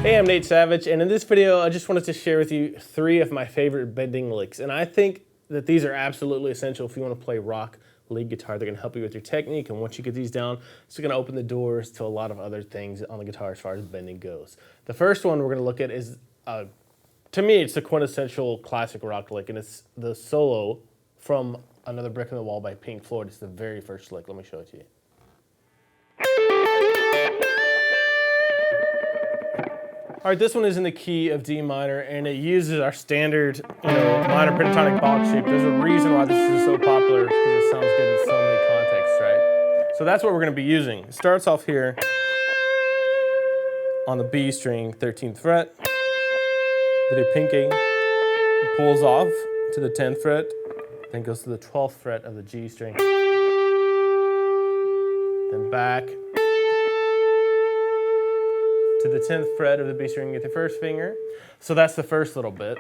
Hey, I'm Nate Savage, and in this video, I just wanted to share with you 3 of my favorite bending licks. And I think that these are absolutely essential if you want to play rock lead guitar. They're going to help you with your technique, and once you get these down, it's going to open the doors to a lot of other things on the guitar as far as bending goes. The first one we're going to look at is, to me, it's the quintessential classic rock lick, and it's the solo from Another Brick in the Wall by Pink Floyd. It's the very first lick. Let me show it to you. All right, this one is in the key of D minor, and it uses our standard, minor pentatonic box shape. There's a reason why this is so popular, because it sounds good in so many contexts, right? So that's what we're going to be using. It starts off here on the B string, 13th fret, with your pinky. It pulls off to the 10th fret, then goes to the 12th fret of the G string, then back to the 10th fret of the B string with your first finger. So that's the first little bit.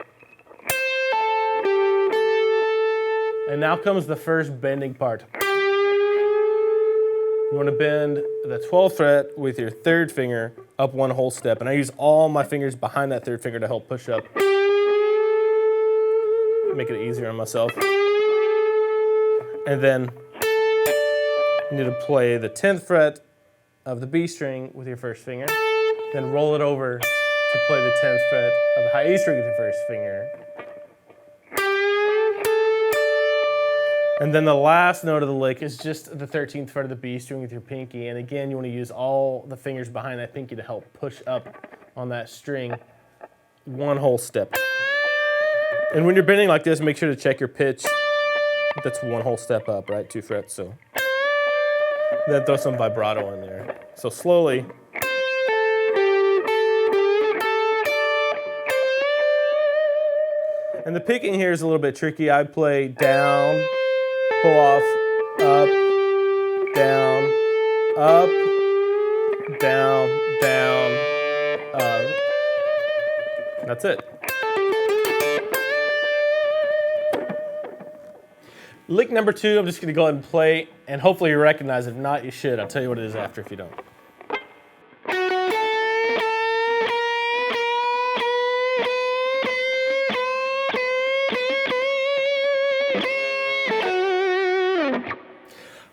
And now comes the first bending part. You want to bend the 12th fret with your 3rd finger up 1 whole step. And I use all my fingers behind that 3rd finger to help push up. Make it easier on myself. And then you need to play the 10th fret of the B string with your first finger. Then roll it over to play the 10th fret of the high E string with your first finger. And then the last note of the lick is just the 13th fret of the B string with your pinky. And again, you want to use all the fingers behind that pinky to help push up on that string 1 whole step. And when you're bending like this, make sure to check your pitch. That's 1 whole step up, right? 2 frets, so. Then throw some vibrato in there. So slowly. And the picking here is a little bit tricky. I play down, pull off, up, down, up, down, down, up. That's it. Lick number 2, I'm just going to go ahead and play, and hopefully you recognize it. If not, you should. I'll tell you what it is after if you don't.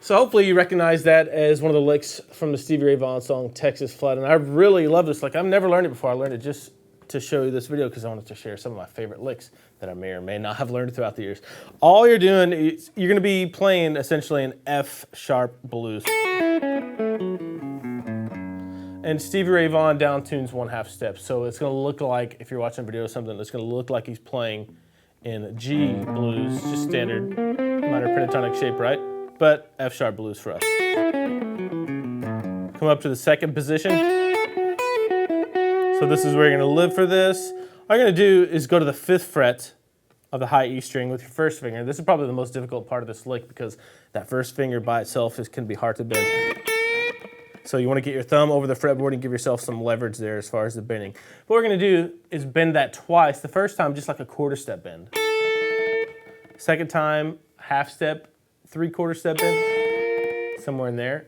So hopefully you recognize that as one of the licks from the Stevie Ray Vaughan song, Texas Flood. And I really love this lick. I've never learned it before. I learned it just to show you this video because I wanted to share some of my favorite licks that I may or may not have learned throughout the years. All you're doing is you're going to be playing essentially an F-sharp blues. And Stevie Ray Vaughan down tunes 1/2 step. So it's going to look like, if you're watching a video or something, it's going to look like he's playing in G blues, just standard minor pentatonic shape, right? But F-sharp blues for us. Come up to the 2nd position. So this is where you're going to live for this. All you're going to do is go to the 5th fret of the high E string with your first finger. This is probably the most difficult part of this lick because that first finger by itself can be hard to bend. So you want to get your thumb over the fretboard and give yourself some leverage there as far as the bending. What we're going to do is bend that twice. The first time, just like a 1/4 step bend. Second time, 1/2 step, 3/4 step bend, somewhere in there.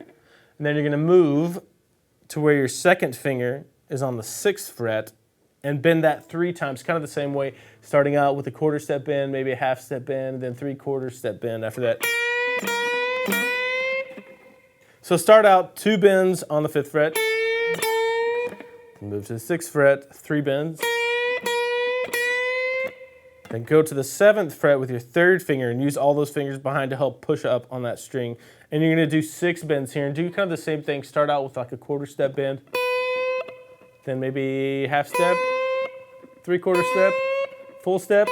And then you're going to move to where your 2nd finger is on the 6th fret and bend that 3 times, kind of the same way, starting out with a 1/4 step bend, maybe a 1/2 step bend, then 3/4 step bend after that. So start out 2 bends on the 5th fret, move to the 6th fret, 3 bends. Then go to the 7th fret with your 3rd finger and use all those fingers behind to help push up on that string. And you're going to do 6 bends here and do kind of the same thing. Start out with like a 1/4 step bend, then maybe 1/2 step, 3/4 step, full step,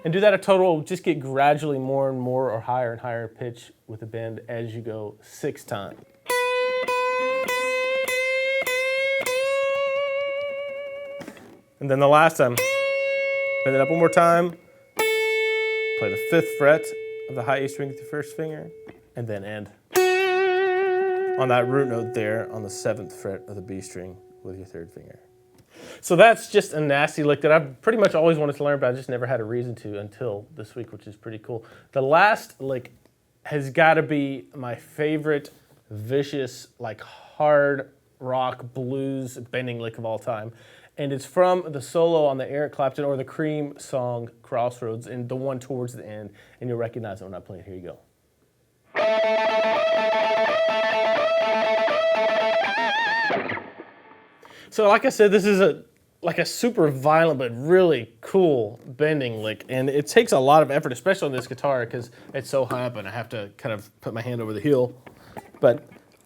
and do that a total. Just get gradually more and more or higher and higher pitch with the bend as you go 6 times. And then the last time. Bend it up 1 more time, play the 5th fret of the high E string with your first finger, and then end on that root note there on the 7th fret of the B string with your 3rd finger. So that's just a nasty lick that I've pretty much always wanted to learn, but I just never had a reason to until this week, which is pretty cool. The last lick has got to be my favorite vicious, like hard rock blues bending lick of all time. And it's from the solo on the Eric Clapton or the Cream song Crossroads, and the one towards the end, and you'll recognize it when I play it. Here you go. So like I said, this is like a super violent but really cool bending lick, and it takes a lot of effort, especially on this guitar because it's so high up and I have to kind of put my hand over the heel. But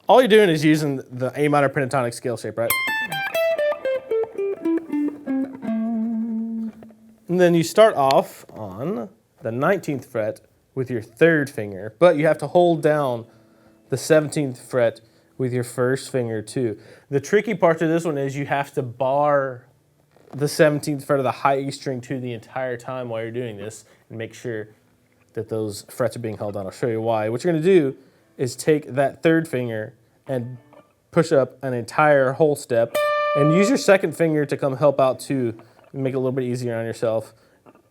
all you're doing is using the A minor pentatonic scale shape, right? And then you start off on the 19th fret with your third finger, but you have to hold down the 17th fret with your first finger too. The tricky part to this one is you have to bar the 17th fret of the high E string to the entire time while you're doing this and make sure that those frets are being held down. I'll show you why. What you're gonna do is take that third finger and push up an entire whole step and use your second finger to come help out too, and make it a little bit easier on yourself.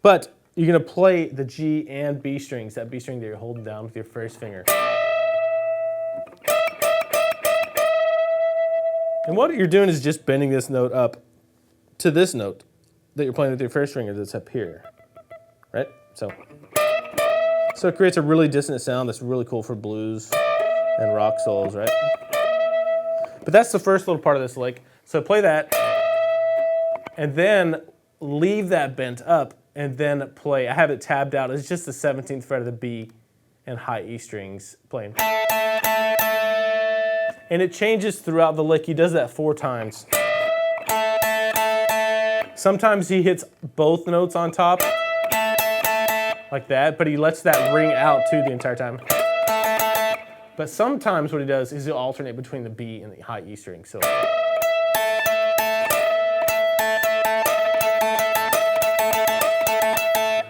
But you're gonna play the G and B strings, that B string that you're holding down with your first finger. And what you're doing is just bending this note up to this note that you're playing with your first finger that's up here, right? So it creates a really dissonant sound that's really cool for blues and rock solos, right? But that's the first little part of this lick. So play that, and then leave that bent up, and then play. I have it tabbed out. It's just the 17th fret of the B and high E strings playing. And it changes throughout the lick. He does that 4 times. Sometimes he hits both notes on top, like that, but he lets that ring out too the entire time. But sometimes what he does is he'll alternate between the B and the high E string. So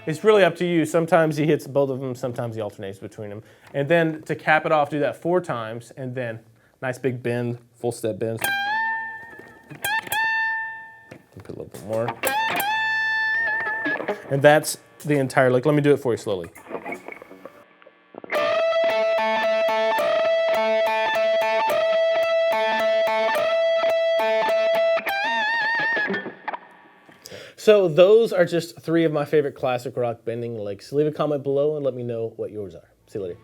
it's really up to you. Sometimes he hits both of them, sometimes he alternates between them. And then to cap it off, do that 4 times, and then nice big bend, full step bend. Put a little bit more. And that's the entire lick. Let me do it for you slowly. So those are just 3 of my favorite classic rock bending licks. Leave a comment below and let me know what yours are. See you later.